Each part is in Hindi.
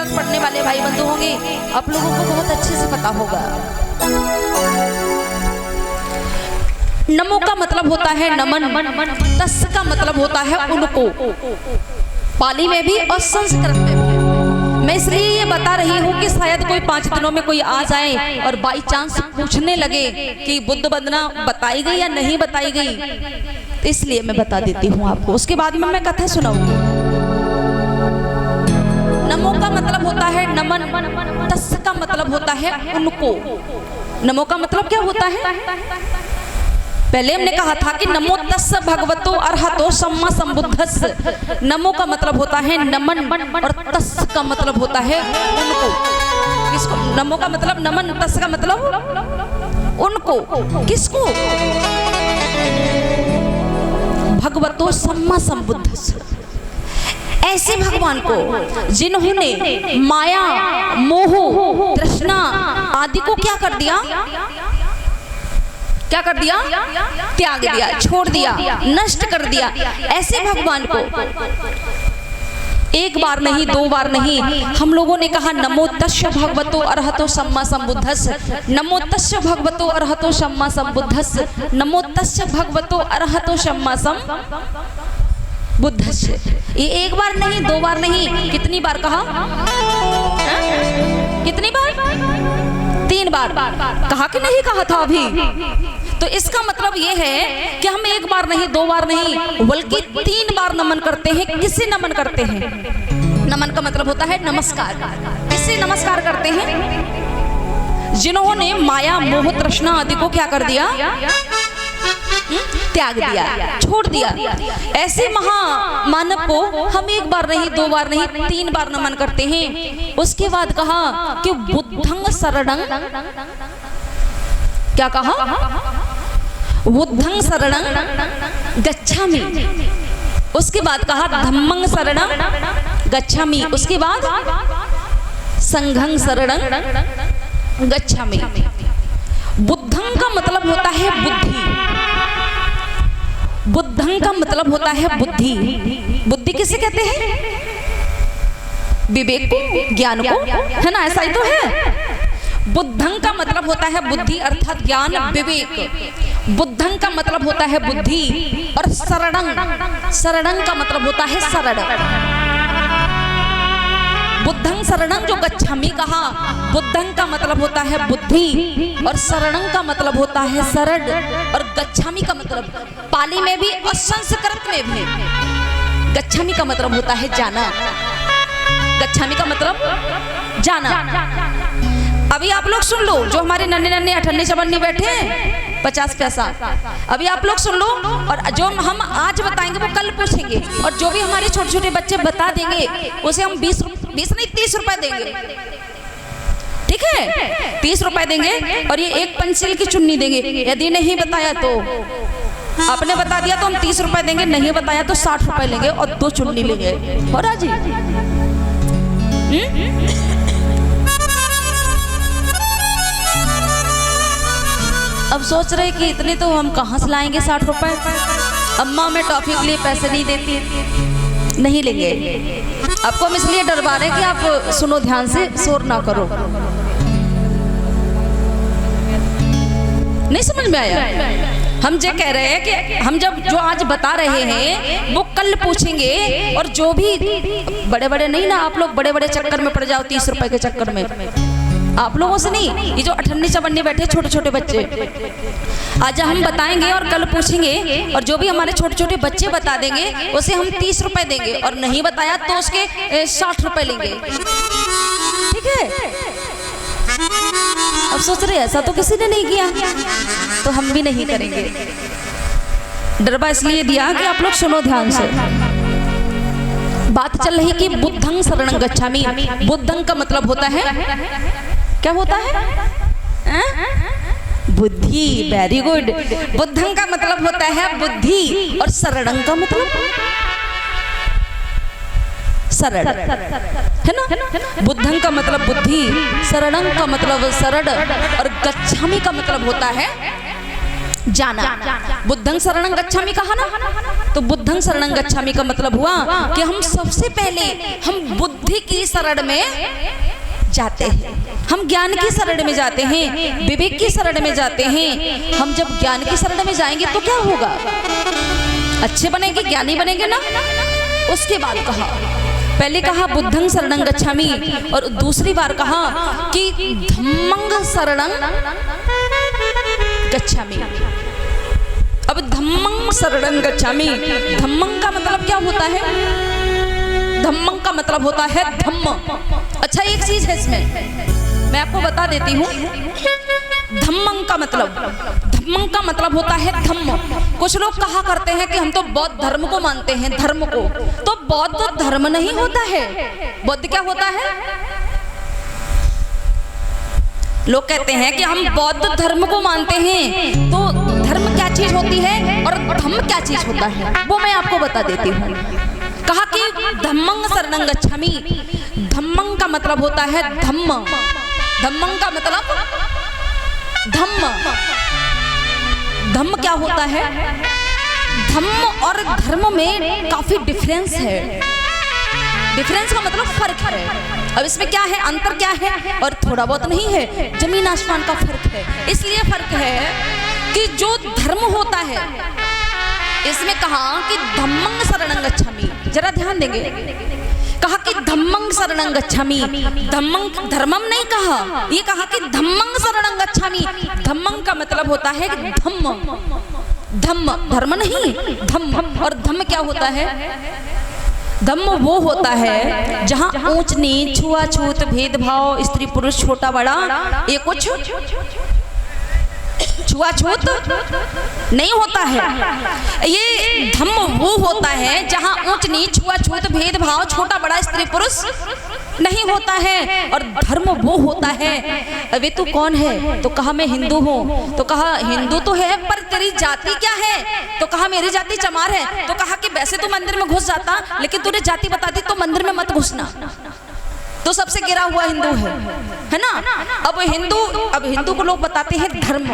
पुराण पढ़ने वाले भाई बंधु होंगे, आप लोगों को बहुत अच्छे से पता होगा। नमो का मतलब होता है नमन, तस् का मतलब होता है उनको, पाली में भी और संस्कृत में भी। मैं इसलिए ये बता रही हूँ कि शायद कोई 5 दिनों में कोई आ जाए और बाई चांस पूछने लगे कि बुद्ध वंदना बताई गई या नहीं बताई गई, तो इसलिए मैं बता देती हूँ आपको, उसके बाद में मैं कथा सुनाऊंगी। नमो का मतलब होता है नमन, तस् का मतलब होता है उनको। नमो का मतलब क्या होता है? पहले हमने कहा था कि नमो तस्स भगवतो अरहतो सम्मा संबुद्धस्स। नमो का मतलब होता है नमन और तस्स का मतलब होता है उनको। किसको? नमो का मतलब नमन, तस्स का मतलब उनको। किसको? भगवतो सम्मा संबुद्धस्स, ऐसे भगवान को जिन्होंने माया, मोह, तृष्णा आदि को क्या कर दिया? क्या कर दिया? त्याग दिया, छोड़ दिया, नष्ट कर दिया। ऐसे भगवान को एक बार नहीं, 2 बार नहीं, हम लोगों ने कहा नमो तस्य भगवतो अरहतो सम्मा संबुद्धस्स, नमो तस्य भगवतो अरहतो सम्मा संबुद्धस्स, नमो तस्य भगवतो अरहतो सम्मा संबुद्धस्स। ये एक बार नहीं, 2 बार नहीं, कितनी बार कहा? कितनी बार? 3 बार कहा कि नहीं कहा था अभी? तो इसका मतलब ये है कि हम एक बार नहीं, 2 बार नहीं, बल्कि 3 बार नमन करते हैं। किसे नमन करते हैं? नमन का मतलब होता है नमस्कार। किसे नमस्कार करते हैं? जिन्होंने माया, मोह, तृष्णा आदि को क्या कर दिया? त्याग दिया, छोड़ दिया। ऐसे महामानव को हम एक बार नहीं, 2 बार नहीं, 3 बार नमन करते हैं। उसके बाद कहा कि बुद्धं शरणं, क्या कहा? बुद्धं शरणं गच्छामि। उसके बाद कहा धम्मं शरणं गच्छामि। उसके बाद संघं शरणं गच्छामि। बुद्धं का मतलब होता है बुद्धि। बुद्धं का मतलब होता है बुद्धि। बुद्धि किसे कहते हैं? विवेक को, ज्ञान को, है ना? ऐसा ही तो है। बुद्धं का मतलब होता है बुद्धि अर्थात ज्ञान, विवेक। बुद्धं का मतलब होता है बुद्धि। और शरणं, शरणं का मतलब होता है शरण। बुद्धं शरणं जो गच्छामि कहा, बुद्धं का मतलब होता है बुद्धि और शरणं का मतलब होता है शरण और गच्छामि का मतलब पाली में भी और संस्कृत में भी गच्छामि का मतलब होता है जाना। गच्छामि का मतलब जाना। अभी आप लोग सुन लो, जो हमारे नन्हे नन्हे 98 चवन्नी बैठे हैं 50 पैसा, अभी आप लोग सुन लो, और जो हम आज बताएंगे वो कल पूछेंगे, और जो भी हमारे छोटे छोटे बच्चे बता देंगे उसे हम 20 नहीं 30 रुपए देंगे। ठीक है? 30 रुपए देंगे और ये एक पेंसिल की चुन्नी देंगे। यदि नहीं बताया तो, आपने बता दिया तो हम 30 रुपए देंगे, नहीं बताया तो 60 रुपए लेंगे और 2 चुन्नी लेंगे। हो राजी? अब सोच रहे कि इतने तो हम कहाँ से लाएंगे 60 रुपए? अम्मा मैं टॉफी के लिए पैसे नहीं देती, नहीं लेंगे। आपको हम इसलिए डरवा रहे हैं कि आप सुनो ध्यान से, शोर ना करो। नहीं समझ में आया? हम जो कह रहे हैं कि हम जब जो आज बता रहे हैं वो कल पूछेंगे, और जो भी बड़े बड़े नहीं ना, आप लोग बड़े बड़े चक्कर में पड़ जाओ, 30 रुपए के चक्कर में। आप लोगों से नहीं, ये जो 98 चवन्नी बैठे छोटे छोटे बच्चे, आज हम बताएंगे और कल पूछेंगे, और जो भी हमारे छोटे छोटे बच्चे बता देंगे उसे हम 30 रुपए देंगे, और नहीं बताया तो उसके 60 रुपए लेंगे। ठीक है? अब सोच रहे ऐसा तो किसी ने नहीं किया, तो हम भी नहीं करेंगे। डरबा इसलिए दिया कि आप लोग सुनो ध्यान से। बात चल रही कि बुद्धं शरणं गच्छामि। बुद्धं का मतलब होता है, क्या होता है? बुद्धि। Very good. बुद्धं का मतलब होता है बुद्धि, और शरणं का मतलब शरण, है ना? बुद्धं का मतलब बुद्धि, शरणं का मतलब शरण, और गच्छामि का मतलब होता है जाना। बुद्धं शरणं गच्छामि कहा ना, तो बुद्धं शरणं गच्छामि का मतलब हुआ कि हम सबसे पहले हम बुद्धि की शरण में जाते हैं, हम ज्ञान की शरण में जाते हैं, विवेक की शरण में जाते हैं। हम जब ज्ञान की शरण में जाएंगे तो क्या होगा, अच्छे बनेंगे, ज्ञानी बनेंगे ना। उसके बाद कहा, पहले कहा बुद्धं शरणं गच्छामि और दूसरी बार कहा कि धम्मं शरणं गच्छामि। अब धम्मं शरणं गच्छामि, धम्मं का मतलब क्या होता है, धम्मं का मतलब होता है धम्म। अच्छा एक चीज है इसमें मैं आपको बता देती हूँ, धम्मं का मतलब होता है धम्म। कुछ लोग कहा करते हैं कि हम तो बौद्ध धर्म को मानते हैं, धर्म को, तो बौद्ध धर्म नहीं होता है। बौद्ध क्या होता है, लोग कहते हैं कि हम बौद्ध धर्म को मानते हैं, तो धर्म क्या चीज होती है और धम्म क्या चीज होता है वो मैं आपको बता देती हूँ। कहा कि धम्मं शरणं गच्छामि, धम्मं का मतलब होता है धम्म। धम्मं का मतलब धम्म। धम्म क्या होता है, धम्म और धर्म में काफी डिफरेंस है। डिफरेंस का मतलब फर्क है। अब इसमें क्या है, अंतर क्या है, और थोड़ा बहुत नहीं है, जमीन आसमान का फर्क है। इसलिए फर्क है कि जो धर्म होता है, इसमें कहा कि धम्मं शरणं गच्छामि, जरा ध्यान देंगे, कहा कि धम्मं शरणं गच्छामि, धम्मं धर्मम नहीं कहा, ये कहा कि धम्मं शरणं गच्छामि। धम्मं का मतलब होता है कि धम्म, धम्म धर्म नहीं, धम्म। और धम्म क्या होता है, धम्म वो होता है जहाँ ऊंच नीच, छुआछूत, भेदभाव, स्त्री पुरुष, छोटा बड़ा, ये कुछ छुआछूत नहीं होता है। ये धम्म वो होता है जहाँ ऊंच नीच, छुआछूत, भेदभाव, छोटा बड़ा, स्त्री पुरुष नहीं होता है। और धर्म वो होता है, अबे तू कौन है, तो कहा मैं हिंदू हूँ, तो कहा हिंदू तो है पर तेरी जाति क्या है, तो कहा मेरी जाति चमार है, तो कहा कि वैसे तो मंदिर में घुस जाता, लेकिन तूने जाति बता दी तो मंदिर में मत घुसना, तो सबसे गिरा हुआ हिंदू है ना। अब हिंदू को लोग बताते हैं धर्म।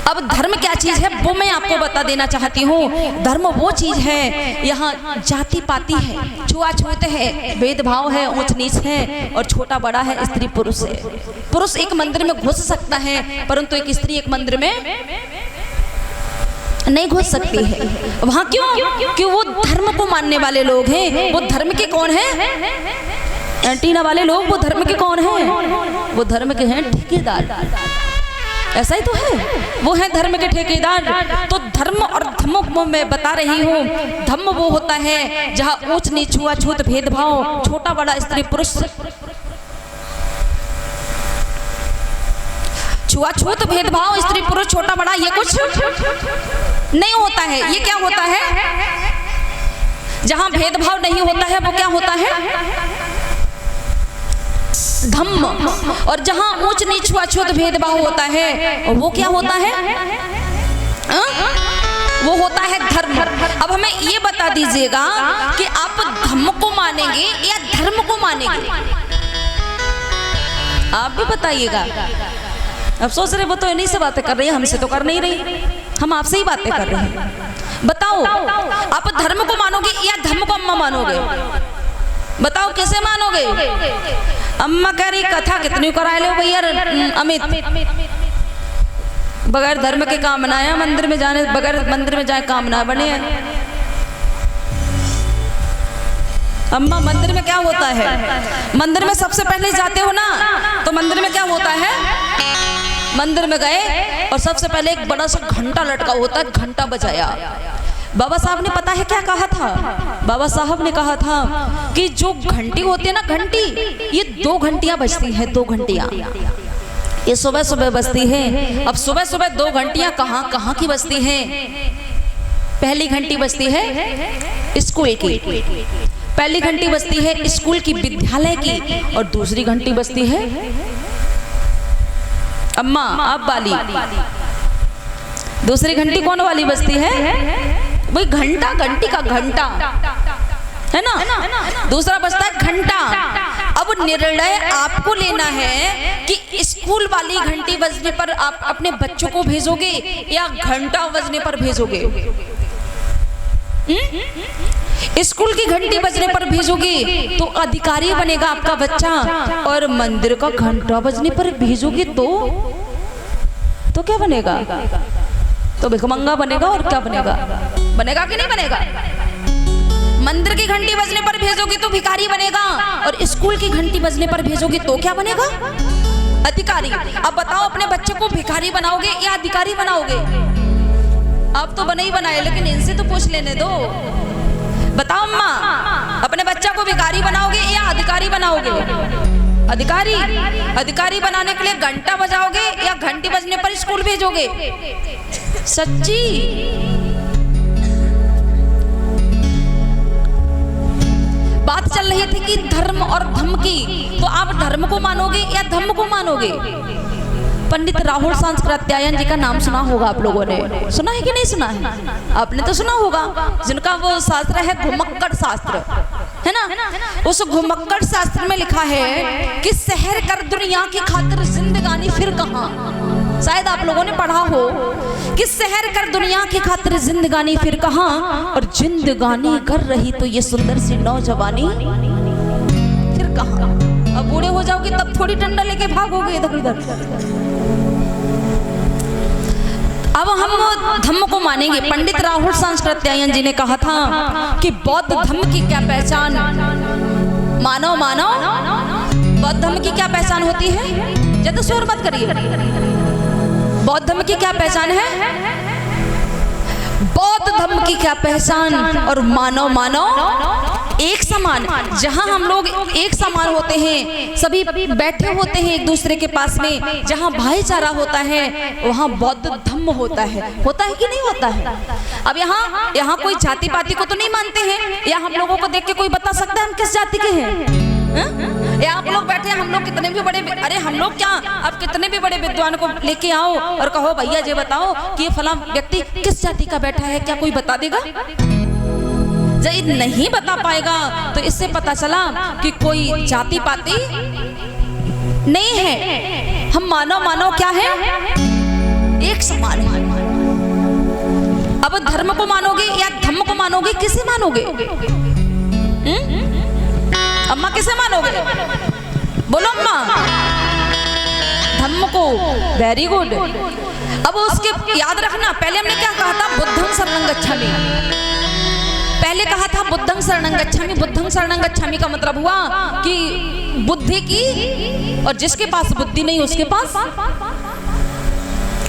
अब धर्म क्या चीज है वो मैं आपको बता देना चाहती हूँ। धर्म वो चीज है, यहाँ जाति पाति है, छुआछूत है, भेदभाव है, ऊंच नीच है, और छोटा बड़ा है, स्त्री पुरुष है। पुरुष एक मंदिर में घुस सकता है, परंतु एक स्त्री एक मंदिर में नहीं घुस सकती है। वहाँ क्यों, कि वो धर्म को मानने वाले लोग हैं। वो धर्म के कौन है, एंटीना वाले लोग, वो धर्म के कौन हैं, वो धर्म के हैं ठेकेदार। ऐसा ही तो है, वो है धर्म के ठेकेदार। तो धर्म और धम्म को मैं बता रही हूँ। धम्म वो होता है जहाँ ऊंच नीच, छुआछूत, भेदभाव, छोटा बड़ा, स्त्री पुरुष, छुआछूत, भेदभाव, स्त्री पुरुष, छोटा बड़ा, ये कुछ नहीं होता है। ये क्या होता है, जहाँ भेदभाव नहीं होता है वो क्या होता है, धम्म। और जहाँ ऊंच नीच, छुआछूत, भेदभाव होता है वो क्या होता है, वो होता है धर्म। अब हमें ये बता दीजिएगा कि आप धम्म को मानेंगे या धर्म को मानेंगे, आप भी बताइएगा। अब सोच रहे वो तो इन्हीं से बातें कर रही है, हमसे तो कर नहीं रही, हम आपसे ही बातें कर रहे हैं। बताओ आप धर्म को मानोगे या धम्म को अम्मा मानोगे, बताओ कैसे मानोगे। अम्मा कह रही कथा कितनी करा लो भैया अमित, बगैर धर्म के काम बनाया, मंदिर में जाने, बगैर मंदिर में जाए काम ना बने। अम्मा मंदिर में क्या होता है, मंदिर में सबसे पहले जाते हो ना, तो मंदिर में क्या होता है, मंदिर में गए और सबसे पहले एक बड़ा सा घंटा लटका होता है, घंटा बजाया। बाबा साहब ने पता है क्या कहा था, बाबा साहब ने कहा था कि जो घंटी होती है ना, घंटी, ये 2 घंटियां बजती है, 2 घंटियां, ये सुबह सुबह बजती है। अब सुबह सुबह 2 घंटियां कहाँ कहाँ की बजती हैं। पहली घंटी बजती है स्कूल की, पहली घंटी बजती है स्कूल की, विद्यालय की, और दूसरी घंटी बजती है अम्मा आप वाली। दूसरी घंटी कौन वाली बजती है, वही घंटा, घंटी का घंटा। है ना। दूसरा बजता है घंटा। अब निर्णय आपको लेना है कि स्कूल वाली घंटी बजने पर आप अपने बच्चों को भेजोगे या घंटा बजने पर भेजोगे। स्कूल की घंटी बजने पर भेजोगे तो अधिकारी बनेगा आपका बच्चा, और मंदिर का घंटा बजने पर भेजोगे तो क्या बनेगा? तो भिखमंगा बनेगा और क्या बनेगा? बनेगा कि नहीं बनेगा? मंदिर की घंटी बजने पर भेजोगे तो भिखारी बनेगा, और स्कूल की घंटी बजने पर भेजोगे तो क्या बनेगा? अधिकारी। अब बताओ, अपने बच्चे को भिखारी बनाओगे या अधिकारी बनाओगे? आप तो बने ही बनाए, लेकिन इनसे तो पूछ लेने दो। बताओ अम्मा, अपने बच्चा को भिखारी बनाओगे या अधिकारी बनाओगे? अधिकारी। अधिकारी बनाने के लिए घंटा बजाओगे या घंटी बजने पर स्कूल भेजोगे? सच्ची। बात चल रही थी कि धर्म और धम्म की, तो आप धर्म को मानोगे या धम्म को मानोगे? पंडित राहुल सांस्कृत्यायन जी का नाम सुना होगा आप लोगों ने, सुना है कि नहीं सुना है? आपने तो सुना होगा, जिनका वो शास्त्र है घुमक्कड़ शास्त्र, है ना। उस घुमक्कड़ शास्त्र में लिखा है कि सहर कर दुनिया की खातिर जिंदगानी फिर कहाँ। शायद आप लोगों ने पढ़ा हो कि सहर कर दुनिया की खातिर जिंदगानी फिर कहाँ, और जिंदगानी कर रही तो ये सुंदर सी नौजवानी फिर कहाँ। अब बूढ़े हो जाओगे तब थोड़ी डंडा लेके भागोगे इधर उधर। अब हम धम्म को मानेंगे। पंडित राहुल सांस्कृत्यायन जी ने कहा था कि बौद्ध धम्म की क्या पहचान, मानो मानो बौद्ध धम्म की क्या पहचान होती है? ज्यादा शोर मत करिए। बौद्ध धम्म की क्या पहचान है? बौद्ध धम्म की क्या पहचान, और मानव मानव एक समान। जहां हम लोग एक समान होते हैं, सभी बैठे होते हैं एक दूसरे के पास में, जहां भाईचारा होता है वहां बौद्ध धम्म होता है। होता है कि नहीं होता है? अब यहाँ कोई जाति पाति को तो नहीं मानते हैं, या हम लोगों को देख के कोई बता सकता है हम किस जाति के हैं? या आप लोग बैठे, हम लोग कितने भी बड़े, अरे हम लोग क्या, आप कितने भी बड़े विद्वान को लेके आओ और कहो भैया ये बताओ कि ये फला व्यक्ति किस जाति का बैठा है, क्या कोई बता देगा? जब नहीं बता पाएगा तो इससे पता चला कि कोई जाति पाति नहीं है। हम मानव मानव क्या है? एक समान है। अब धर्म को मानोगे या धम्म को मानोगे? किसे मानोगे? अम्मा किसे मानोगे? बोलो अम्मा। धम्म को। Very good. अब उसके याद रखना, पहले हमने क्या कहा था? बुद्धं शरणं गच्छामि। पहले कहा था बुद्धं शरणं गच्छामि। बुद्धं शरणं गच्छामि का मतलब हुआ कि बुद्धि की, और जिसके पास बुद्धि नहीं उसके पास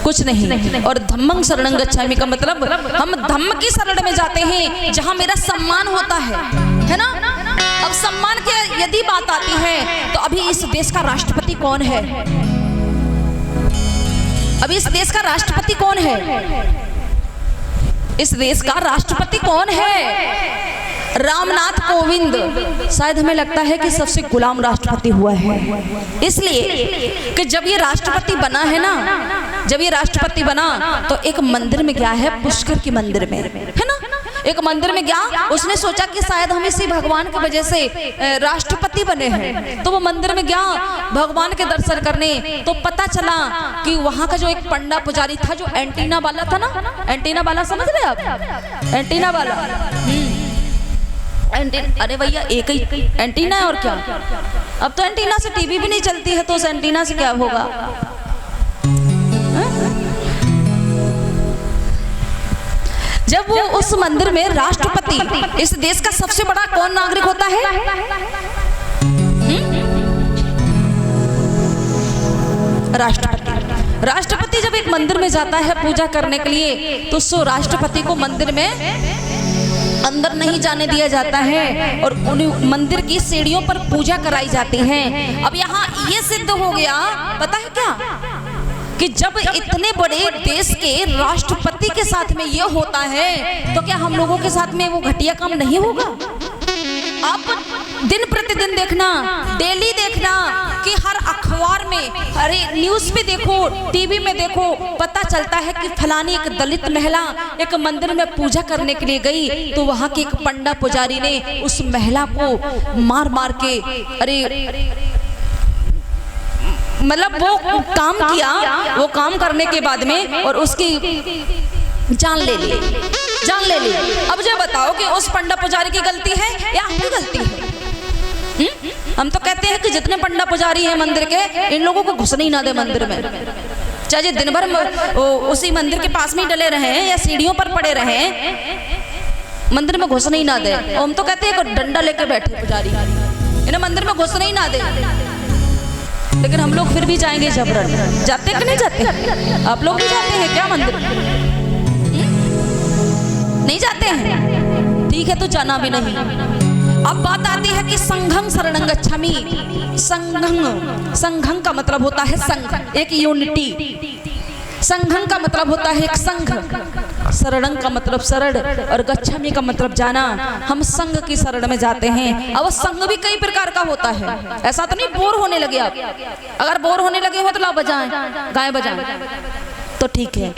कुछ नहीं। और धम्मं शरणं गच्छामि का मतलब हम धम्म की शरण में जाते हैं जहां मेरा सम्मान होता है ना। अब सम्मान की यदि बात आती है तो अभी इस देश का राष्ट्रपति कौन है? अभी इस देश का राष्ट्रपति कौन है? इस देश का राष्ट्रपति कौन है? रामनाथ कोविंद। शायद हमें लगता है कि सबसे गुलाम राष्ट्रपति हुआ है, इसलिए कि जब ये राष्ट्रपति बना है ना, जब ये राष्ट्रपति बना तो एक मंदिर में गया है, पुष्कर के मंदिर में, है ना। एक मंदिर में गया, उसने सोचा कि शायद हम इसी भगवान की वजह से राष्ट्रपति बने हैं, तो वो मंदिर में गया भगवान के दर्शन करने। तो पता चला कि वहां का जो एक पंडा पुजारी था, जो एंटीना वाला था ना, एंटीना वाला समझ रहे आप? एंटीना वाला, अरे भैया एक ही एंटीना है और क्या। अब तो एंटीना से टीवी भी नहीं चलती है, तो उस एंटीना से क्या होगा? जब वो उस मंदिर में राष्ट्रपति, इस देश का सबसे बड़ा कौन नागरिक होता है? राष्ट्रपति। राष्ट्रपति जब एक मंदिर में जाता है पूजा करने के लिए, तो सो राष्ट्रपति को मंदिर में अंदर नहीं जाने दिया जाता है, और उन मंदिर की सीढ़ियों पर पूजा कराई जाती है। अब यहाँ ये सिद्ध हो गया, पता है क्या, कि जब इतने बड़े देश के राष्ट्रपति के साथ में ये होता है, तो क्या हम लोगों के साथ में वो घटिया काम नहीं होगा? आप दिन प्रतिदिन देखना, डेली देखना देखना कि हर अखबार में, अरे न्यूज़ पे देखो, टीवी में देखो, पता चलता है कि फलानी एक दलित महिला एक मंदिर में पूजा करने के लिए गई, तो वहाँ के एक पंडा पुजारी ने उस महिला को मार मार के, अरे मतलब वो काम किया, वो काम करने के बाद में और उसकी जान ले ली। अब जो बताओ कि उस पंडा पुजारी की गलती है या आपकी गलती है? हम तो कहते हैं कि जितने पंडा पुजारी हैं मंदिर के, इन लोगों को घुसने ही ना दे मंदिर में, चाहे दिन भर उसी मंदिर के पास में ही डले रहे या सीढ़ियों पर पड़े रहे, मंदिर में घुसने ही ना दे। और हम तो कहते हैं डंडा लेके बैठे पुजारी, इन्हें मंदिर में घुसने ही ना दे, लेकिन हम लोग फिर भी जाएंगे जबरन। जाते कि नहीं जाते? आप लोग भी जाते हैं क्या मंदिर? नहीं जाते हैं? ठीक है, तो जाना भी नहीं। अब बात आती है कि संघं शरणं गच्छामि। संघं का मतलब होता है संघ, एक यूनिटी। संघं का मतलब होता है एक संघ, शरणं का मतलब शरण, और गच्छामि का मतलब जाना। हम संघ की शरण में जाते हैं। अब संघ भी कई प्रकार का होता है, ऐसा तो नहीं बोर होने लगे आप। अगर बोर होने लगे हो तो लाओ बजाएं, गाएं बजाएं तो ठीक है।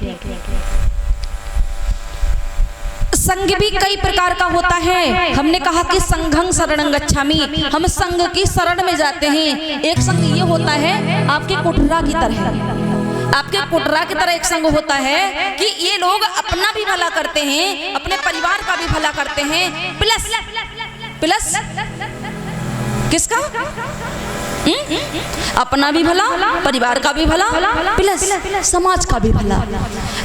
संघ भी कई प्रकार का होता है। हमने कहा कि संघं शरणं गच्छामि, हम संघ की शरण में जाते हैं। एक संघ ये होता है आपके कुटरा की तरह, आपके कुटरा की तरह एक संघ होता है कि ये लोग अपना भी भला करते हैं, अपने परिवार का भी भला करते हैं, प्लस प्लस किसका? अपना भी भला, परिवार का भी भला, प्लस समाज का भी भला।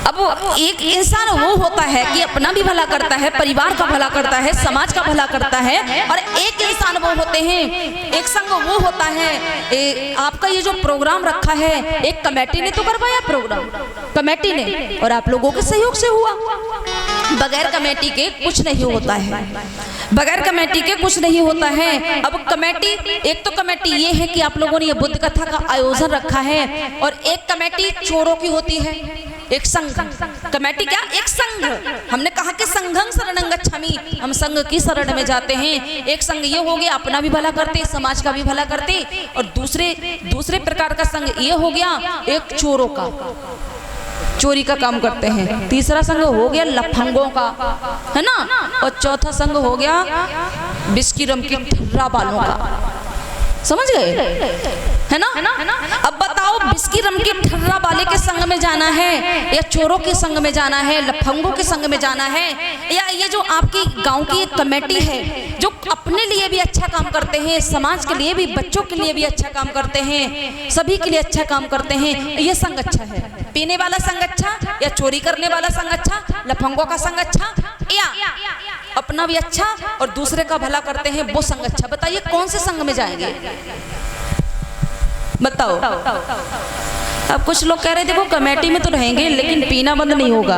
अब एक इंसान वो होता है कि अपना भी भला करता है, परिवार का भला करता है, समाज का भला करता है, और एक इंसान वो होते हैं, एक संघ वो होता है। आपका ये जो प्रोग्राम रखा है, एक कमेटी ने तो करवाया प्रोग्राम, कमेटी ने, और आप लोगों के सहयोग से हुआ। बगैर कमेटी के कुछ नहीं होता है, बगैर कमेटी के कुछ नहीं होता है। अब कमेटी, एक तो कमेटी ये है कि आप लोगों ने ये बुद्ध कथा का आयोजन रखा है, और एक कमेटी चोरों की होती है, एक संघ। कमेटी क्या? एक संघ। हमने कहा कि संघं शरणं गच्छामि, हम संघ की शरण में जाते हैं। एक संघ ये हो गया अपना भी भला करते, समाज का भी भला करते, और दूसरे प्रकार का संघ ये हो गया एक चोरों का, चोरी का काम करते हैं। तीसरा संघ हो गया लफंगों का, है ना, और चौथा संघ हो गया बिस्की रम की ठर्रा बालों का। समझ गए, है ना? अब बताओ, बिस्की रम की ठर्रा वाले के संग में जाना है, या चोरों के संग में जाना है, लफंगों के संग में जाना है, या ये जो आपकी गांव की एक कमेटी है जो अपने लिए भी अच्छा काम करते हैं, समाज के लिए भी, बच्चों के लिए भी अच्छा काम करते हैं, सभी के लिए अच्छा काम करते हैं, ये संग अच्छा है? पीने वाला संग अच्छा, या चोरी करने वाला संग अच्छा, लफंगों का संग अच्छा, या अपना भी अच्छा और दूसरे का भला करते हैं वो संग अच्छा? बताइए कौन से संग में जाएंगे? बताओ। अब कुछ लोग कह रहे देखो कमेटी में तो रहेंगे लेकिन पीना बंद नहीं होगा।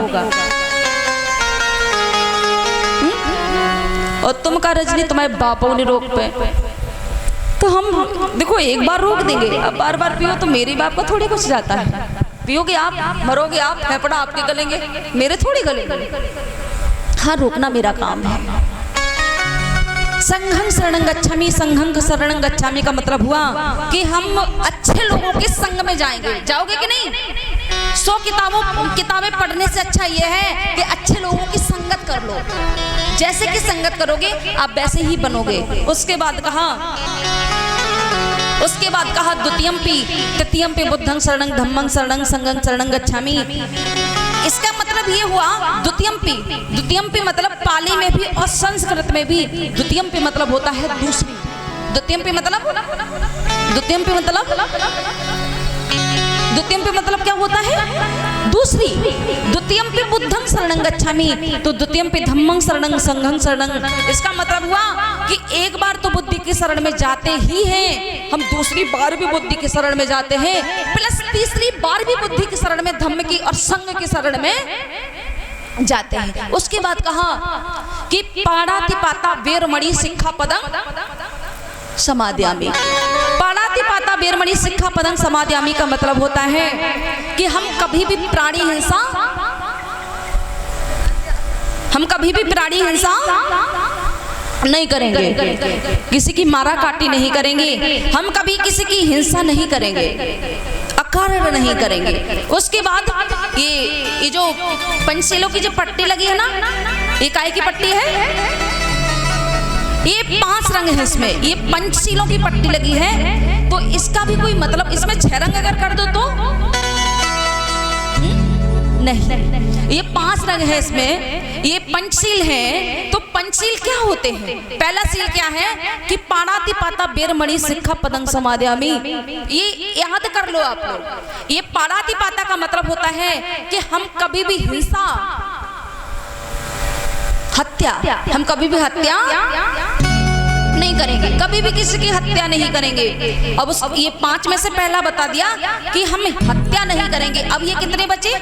और तुम का रजनी तुम्हारे बापों ने रोक पे, तो हम देखो एक बार रोक देंगे, अब बार बार पियो तो मेरी बाप को थोड़ी कुछ जाता है। पियोगे आप, मरोगे आप, फेफड़ा आपके गलेंगे, मेरे थोड़ी गलेंगे। हाँ, रोकना मेरा काम है। संघं शरणं गच्छामि, संघं शरणं गच्छामि का मतलब हुआ कि हम अच्छे लोगों के संग में जाएंगे। जाओगे कि नहीं? 100 किताबें पढ़ने से अच्छा ये है कि अच्छे लोगों की संगत कर लो। जैसे कि संगत करोगे आप वैसे ही बनोगे। उसके बाद कहा द्वितीयम्पि तृतीयम्पि बुद्धं शरणं धम्मं शरणं संघं शरणं गच्छामि। इसका मतलब ये हुआ द्वितीयम्पि मतलब पाली में भी और संस्कृत में भी द्वितीयम्पि मतलब होता है दूसरी। द्वितीयम्पि मतलब क्या होता है? दूसरी। द्वितीयम्पि बुद्धं शरणं गच्छामि, तो द्वितीयम्पि धम्मं शरणं संघं शरणं। इसका मतलब हुआ कि एक बार तो बुद्धि की शरण में जाते ही हैं, हम दूसरी बार भी बुद्धि की शरण में जाते हैं, प्लस तीसरी बार भी बुद्धि की शरण में, धम्म की और संघ की शरण में जाते हैं। उसके बाद कहा कि पाणातिपाता वेरमणि सिक्खापदं समादयामि। पाणातिपाता वेरमणि सिक्खापदं समादयामि का मतलब होता है कि हम कभी भी प्राणी हिंसा नहीं करेंगे, किसी की मारा काटी नहीं करेंगे, हम कभी किसी की हिंसा नहीं करेंगे, अकारण नहीं करेंगे। उसके बाद ये जो पंचशीलों की जो पट्टी लगी है ना, ये काय की पट्टी है? ये 5 रंग है इसमें, ये पंचशीलों की पट्टी लगी है। तो इसका भी कोई मतलब, इसमें 6 रंग अगर कर दो तो नहीं, ये 5 रंग है इसमें, ये पंचशील है। तो पंचशील क्या होते हैं? पहला सील क्या है कि पाणाति पाता बेरमणि सिक्खा पदंग समादयामि। ये याद कर लो आप लोग। ये पाणाति पाता का मतलब होता है कि हम कभी भी हिंसा, हत्या, हम कभी भी हत्या नहीं करेंगे, कभी भी किसी की हत्या नहीं करेंगे। अब ये 5 में से पहला बता दिया कि हम हत्या नहीं करेंगे। अब ये कितने बचे?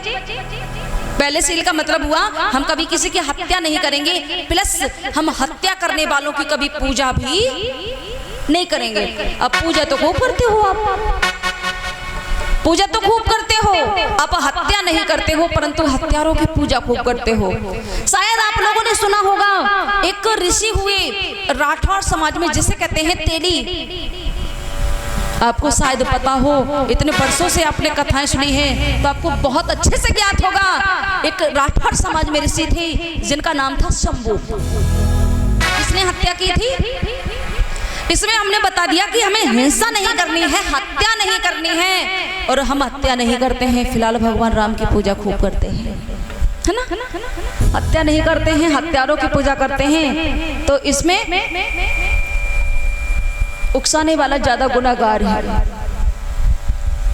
पहले सील का मतलब हुआ हम कभी किसी की हत्या नहीं करेंगे, प्लस हम हत्या करने वालों की कभी पूजा भी नहीं करेंगे। अब पूजा तो खूब करते हो आप, पूजा तो खूब करते हो, आप हत्या नहीं करते हो, परंतु हत्यारों की पूजा खूब करते हो। शायद आप लोगों ने सुना होगा, एक ऋषि हुए राठौर समाज में जिसे कहते हैं तेली। आपको शायद पता हो, इतने वर्षों से आपने कथाएं सुनी हैं तो आपको बहुत अच्छे से ज्ञात होगा। एक राठौर समाज में ऋषि थे जिनका नाम था शंभू। किसने हत्या की थी? इसमें हमने बता दिया कि हमें हिंसा नहीं करनी है, हत्या नहीं करनी है, और हम हत्या नहीं करते हैं। फिलहाल भगवान राम की पूजा खूब करते हैं, है ना? हत्या नहीं करते हैं, हत्यारों की पूजा करते हैं। तो इसमें उकसाने वाला ज्यादा गुनाहगार है।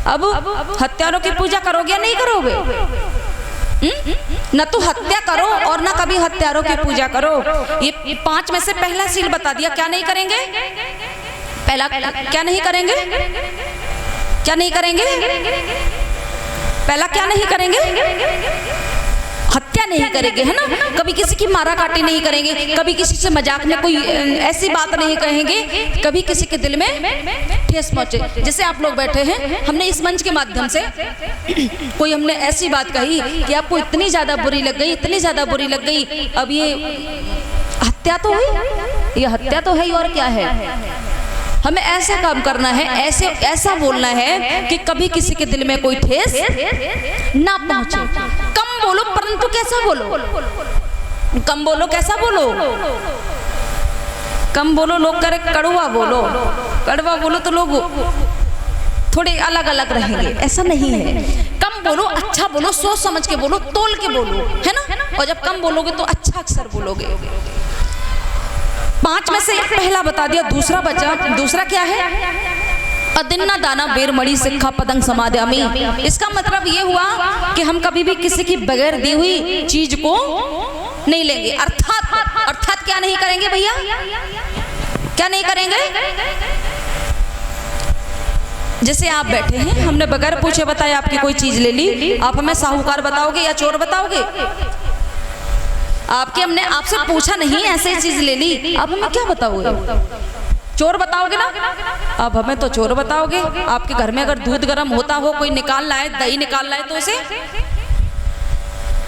अब हत्यारों की पूजा करोगे या नहीं करोगे? न तो हत्या करो और न कभी हत्यारों की पूजा करो। ये 5 में से पहला सील बता दिया, क्या नहीं करेंगे? पहला क्या नहीं करेंगे? क्या नहीं करेंगे? पहला क्या नहीं करेंगे? हत्या नहीं करेंगे, है ना? कभी किसी की मारा काटी नहीं करेंगे, कभी किसी से मजाक में कोई ऐसी बात नहीं कहेंगे, कभी किसी के दिल में ठेस पहुंचे। जैसे आप लोग बैठे हैं, हमने इस मंच के माध्यम से कोई हमने ऐसी बात कही कि आपको इतनी ज्यादा बुरी लग गई, इतनी ज्यादा बुरी लग गई। अब ये हत्या तो हुई, ये हत्या तो है और क्या है? हमें ऐसा काम करना है, ऐसा बोलना है कि कभी किसी के दिल में कोई ठेस ना पहुंचे। कम बोलो परंतु कैसा बोलो? कम बोलो, कैसा बोलो? कम बोलो, लोग करे कड़वा बोलो, कड़वा बोलो तो लोग थोड़े अलग अलग रहेंगे, ऐसा नहीं है। कम बोलो, अच्छा बोलो, सोच समझ के बोलो, तोल के बोलो, है ना? और जब कम बोलोगे तो अच्छा अक्षर बोलोगे। 5 में से पहला बता दिया, दूसरा बचा। दूसरा क्या है? अदिन्ना दाना बेरमणि सिक्खा पदंग समादयामि। इसका मतलब ये हुआ कि हम कभी भी किसी की बगैर दी हुई चीज को नहीं लेंगे। अर्थात क्या नहीं करेंगे भैया? क्या नहीं करेंगे? जैसे आप बैठे हैं, हमने बगैर पूछे बताए आपकी कोई चीज ले ली, आप हमें साहूकार बताओगे या चोर बताओगे? आपके हमने आपसे पूछा नहीं, ऐसे ही चीज ले ली, आप हमें क्या बताओगे? चोर बताओगे ना? आप हमें तो चोर बताओगे। आपके घर में अगर दूध गर्म होता हो, कोई निकाल लाए, दही निकाल लाए, तो उसे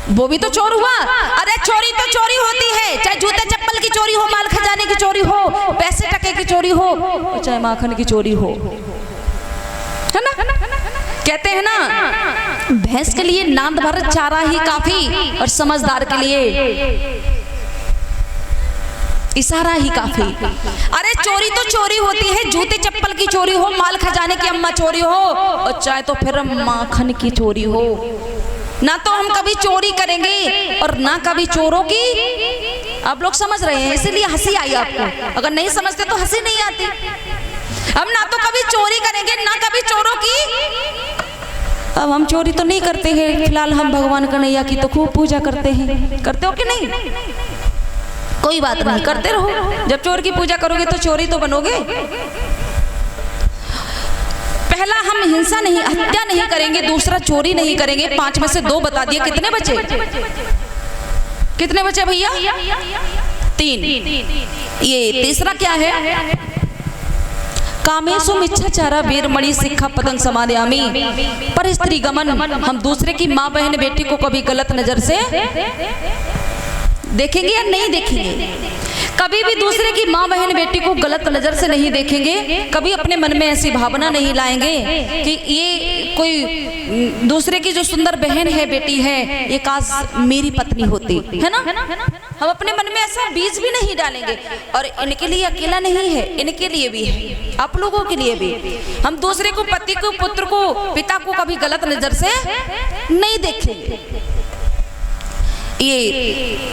वो भी तो चोर हुआ। अरे चोरी तो चोरी होती है, चाहे जूते चप्पल की चोरी हो, माल खजाने की चोरी हो, पैसे टके की चोरी हो, चाहे माखन की चोरी हो, है ना? कहते हैं ना, भैंस के लिए नांद भर चारा ही काफी और समझदार के लिए इशारा ही काफी। अरे चोरी तो चोरी होती है, जूते चप्पल की चोरी हो, माल खजाने की अम्मा चोरी हो, और चाहे तो फिर माखन की चोरी हो। ना तो हम कभी चोरी करेंगे और ना कभी चोरों की। आप लोग समझ रहे हैं, इसीलिए हंसी आई आपको। अगर नहीं समझते तो हंसी नहीं आती। हम ना तो कभी चोरी करेंगे, ना कभी चोरों की। अब हम चोरी तो नहीं करते हैं, फिलहाल हम भगवान कन्हैया की तो खूब पूजा करते हैं। करते हो कि नहीं? कोई बात नहीं, करते रहो। जब चोर की पूजा करोगे तो चोरी तो बनोगे। पहला हम हिंसा नहीं, हत्या नहीं करेंगे, दूसरा चोरी नहीं करेंगे। 5 में से 2 बता दिए, कितने बचे? कितने बचे भैया? 3। ये तीसरा क्या है? कामेशु मिच्छाचारा बेरमणि सिक्खा पदंग समादयामि। पर स्त्री गमन, हम दूसरे की माँ बहन बेटी को कभी गलत नजर से देखेंगे या नहीं देखेंगे? कभी भी दूसरे की माँ बहन बेटी को गलत नजर से नहीं देखेंगे, कभी अपने मन में ऐसी भावना नहीं लाएंगे कि ये कोई दूसरे की जो सुंदर बहन है बेटी है ये काश मेरी पत्नी होती, है ना। हम अपने मन में ऐसा बीज भी नहीं डालेंगे। और इनके लिए अकेला नहीं है, इनके लिए भी है, आप लोगों के लिए भी। हम दूसरे को, पति को, पुत्र को, पिता को कभी गलत नजर से नहीं देखेंगे। ये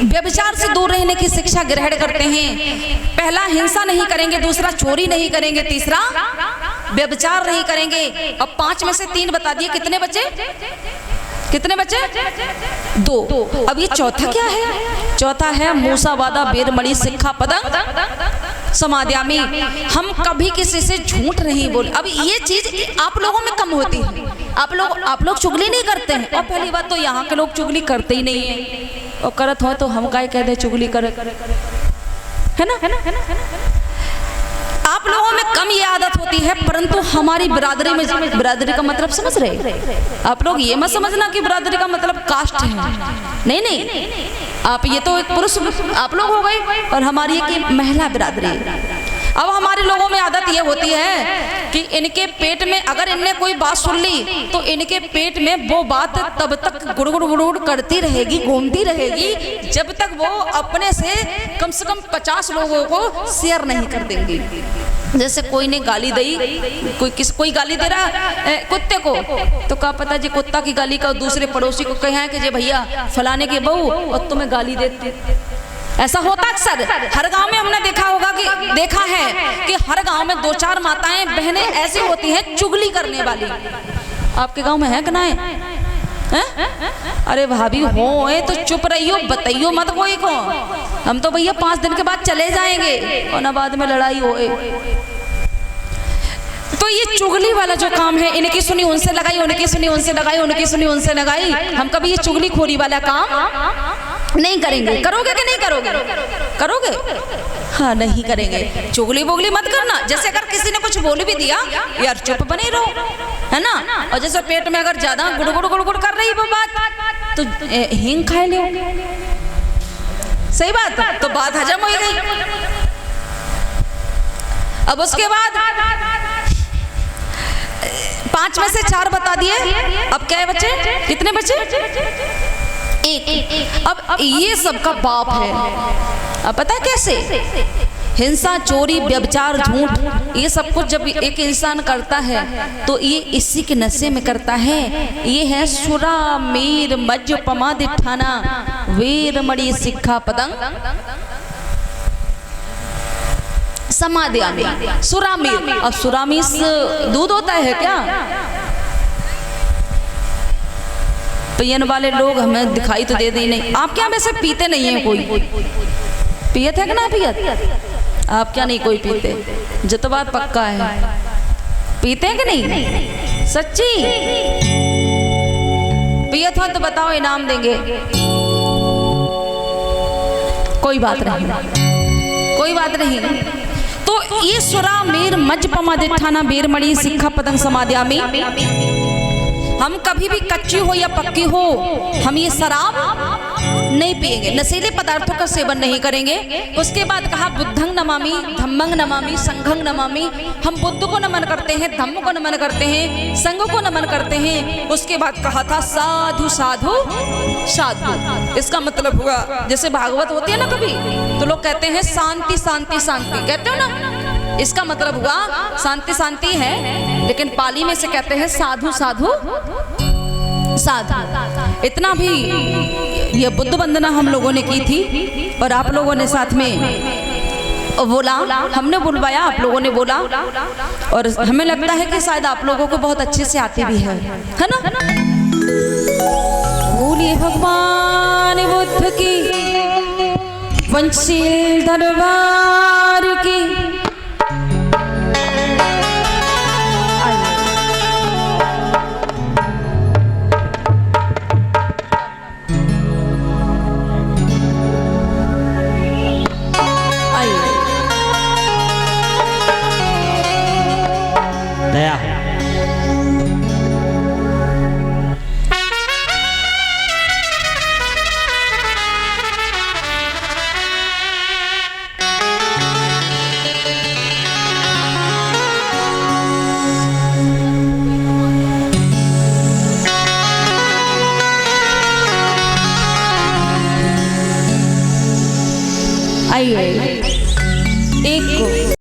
व्यभिचार से दूर रहने की शिक्षा ग्रहण करते हैं। पहला हिंसा नहीं करेंगे, दूसरा चोरी नहीं करेंगे, तीसरा व्यभिचार नहीं करेंगे। अब 5 में से 3 बता दिए, कितने बचे? कितने बचे? 2। अब ये चौथा क्या है? चौथा है मूसावादा बेरमणि सिक्खा पदं समादयामि। हम कभी किसी से झूठ नहीं बोले। अब ये चीज आप लोगों में कम होती है। आप लोग चुगली नहीं करते हैं। और पहली बात तो यहाँ के लोग चुगली करते ही नहीं है, और करत हो तो हम काहे कह दे चुगली करे, है ना। आप लोगों में कम ये आदत होती है, परंतु हमारी बिरादरी में, बिरादरी का मतलब समझ रहे आप लोग, ये मत समझना कि बिरादरी का मतलब कास्ट है। नहीं, आप ये तो एक पुरुष आप लोग हो गए, और हमारी एक महिला बिरादरी। अब हमारे लोगों में आदत ये होती है कि इनके पेट में अगर इनने कोई बात सुन ली तो इनके पेट में वो बात तब तक गुड़गुड़ गुड़गुड़ करती रहेगी, घूमती रहेगी, जब तक वो अपने से कम 50 लोगों को शेयर नहीं कर देंगी। जैसे कोई ने गाली दी, कोई गाली दे रहा कुत्ते को, तो क्या पता जी कुत्ता की गाली का दूसरे पड़ोसी को कहे कि जे भैया फलाने की बहू और तुम्हें गाली देती। ऐसा होता अक्सर हर गांव में हमने देखा है कि हर गांव में 2-4 माताएं बहनें ऐसी होती हैं चुगली करने वाली। आपके गांव में है कि ना है? अरे भाभी हो तो चुप रहियो, बताइयो मत कोई को। हम तो भैया 5 दिन के बाद चले जाएंगे और ना बाद में लड़ाई होए। तो ये चुगली वाला जो काम है, इनकी सुनी उनसे लगाई, उनकी सुनी उनसे लगाई, उनकी सुनी उनसे लगाई, हम कभी ये चुगली खोरी वाला काम नहीं करेंगे। करोगे कि नहीं करोगे? करोगे? हाँ, नहीं करेंगे। चुगली बुगली मत करना। जैसे अगर किसी ने कुछ बोल भी दिया, यार चुप बने रहो, है ना। और जैसे पेट में अगर ज्यादा गुड़गुड़ गुड़गुड़ कर रही वो बात, तो हींग खाए लो, सही बात, तो बात हजम हो गई। अब उसके बाद 5 में से 4 बता दिए, अब क्या बचे? कितने बचे? 1। अब ये सबका बाप है। अब पता है कैसे? हिंसा, चोरी, व्यभिचार, झूठ, ये सब कुछ जब एक इंसान करता है तो ये इसी के नशे में करता है। ये है सुरा मीर मज्ज पमादिठाना वीरमणि सिक्खा पदं समादयामि। सुरामीर, अब सुरामीस दूध होता है क्या? पियन वाले लोग हमें दिखाई तो दे दी नहीं। आप क्या वैसे पीते नहीं है? कोई पियत है कि ना पियत? आप क्या नहीं कोई पीते? जो तो बात पक्का है, पीते हैं कि नहीं? सच्ची पियत हो तो बताओ, इनाम देंगे। कोई बात नहीं, कोई बात नहीं। तो ये सुरा मीर मज पमादिठाना बेरमणि सिक्खा पदं समादयामि। हम कभी भी कच्ची हो या पक्की हो, हम ये शराब नहीं पिएंगे, नशीले पदार्थों का सेवन नहीं करेंगे। उसके बाद कहा बुद्धं नमामि धम्मं नमामि संघं नमामि। हम बुद्ध को नमन करते हैं, धम्म को नमन करते हैं, संघ को नमन करते हैं। उसके बाद कहा था साधु साधु साधु। इसका मतलब हुआ जैसे भागवत होती है ना कभी, तो लोग कहते हैं शांति शांति शांति, कहते हो ना, इसका मतलब हुआ शांति शांति है, लेकिन पाली में से कहते हैं साधु साधु साधु। इतना भी ये बुद्ध वंदना हम लोगों ने की थी, और आप लोगों ने साथ में बोला, हमने बुलवाया, आप लोगों ने बोला, और हमें लगता है कि शायद आप लोगों को बहुत अच्छे से आती भी है ना। बोलिए भगवान बुद्ध की पंचशील दरबार